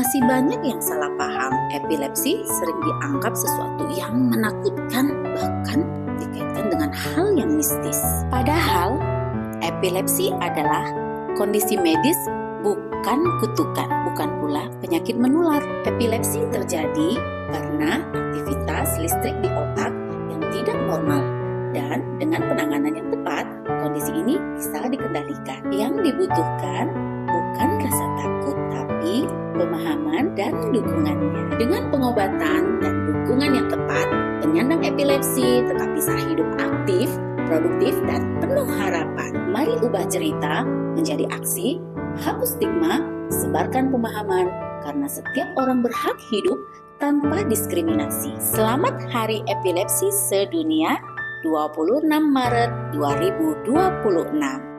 Masih banyak yang salah paham. Epilepsi sering dianggap sesuatu yang menakutkan, bahkan dikaitkan dengan hal yang mistis. Padahal, epilepsi adalah kondisi medis, bukan kutukan, bukan pula penyakit menular. Epilepsi terjadi karena aktivitas listrik di otak yang tidak normal. Dan dengan penanganan yang tepat, kondisi ini bisa dikendalikan. Yang dibutuhkan bukan rasa takut, tapi pemahaman dan dukungannya. Dengan pengobatan dan dukungan yang tepat, penyandang epilepsi tetap bisa hidup aktif, produktif, dan penuh harapan. Mari ubah cerita menjadi aksi, hapus stigma, sebarkan pemahaman, karena setiap orang berhak hidup tanpa diskriminasi. Selamat Hari Epilepsi Sedunia, 26 Maret 2026.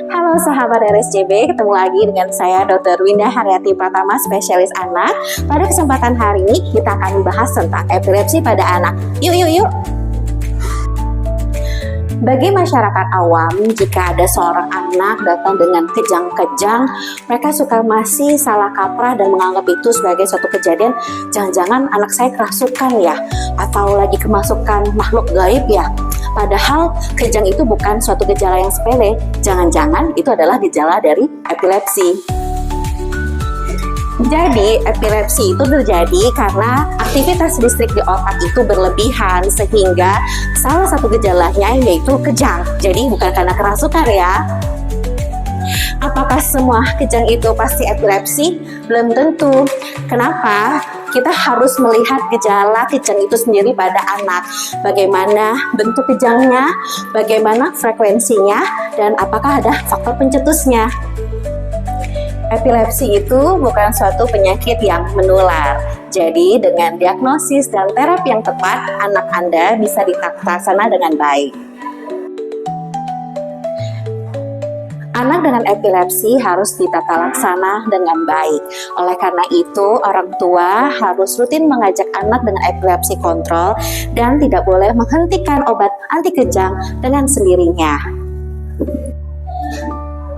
Halo sahabat RSCB, ketemu lagi dengan saya Dr. Winda Haryati Pratama, spesialis anak. Pada kesempatan hari ini kita akan membahas tentang epilepsi pada anak. Yuk. Bagi masyarakat awam, jika ada seorang anak datang dengan kejang-kejang, mereka suka masih salah kaprah dan menganggap itu sebagai suatu kejadian, jangan-jangan anak saya kerasukan ya, atau lagi kemasukan makhluk gaib ya. Padahal kejang itu bukan suatu gejala yang sepele, jangan-jangan itu adalah gejala dari epilepsi. Jadi, epilepsi itu terjadi karena aktivitas listrik di otak itu berlebihan, sehingga salah satu gejalanya yaitu kejang. Jadi bukan karena kerasukan ya. Apakah semua kejang itu pasti epilepsi? Belum tentu. Kenapa? Kita harus melihat gejala kejang itu sendiri pada anak. Bagaimana bentuk kejangnya, bagaimana frekuensinya, dan apakah ada faktor pencetusnya. Epilepsi itu bukan suatu penyakit yang menular. Jadi dengan diagnosis dan terapi yang tepat, anak Anda bisa ditata dengan baik. Anak dengan epilepsi harus ditata laksana dengan baik. Oleh karena itu, orang tua harus rutin mengajak anak dengan epilepsi kontrol dan tidak boleh menghentikan obat anti kejang dengan sendirinya.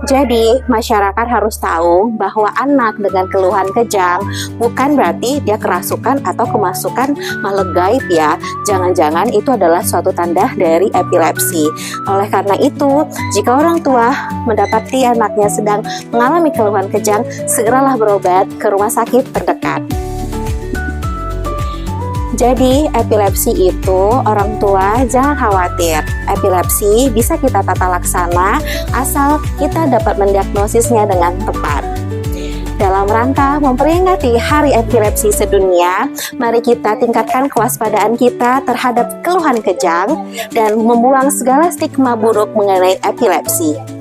Jadi, masyarakat harus tahu bahwa anak dengan keluhan kejang bukan berarti dia kerasukan atau kemasukan makhluk gaib ya. Jangan-jangan itu adalah suatu tanda dari epilepsi. Oleh karena itu, jika orang tua mendapati anaknya sedang mengalami keluhan kejang, segeralah berobat ke rumah sakit terdekat. Jadi, epilepsi itu orang tua jangan khawatir. Epilepsi bisa kita tata laksana asal kita dapat mendiagnosisnya dengan tepat. Dalam rangka memperingati Hari Epilepsi Sedunia, mari kita tingkatkan kewaspadaan kita terhadap keluhan kejang dan membuang segala stigma buruk mengenai epilepsi.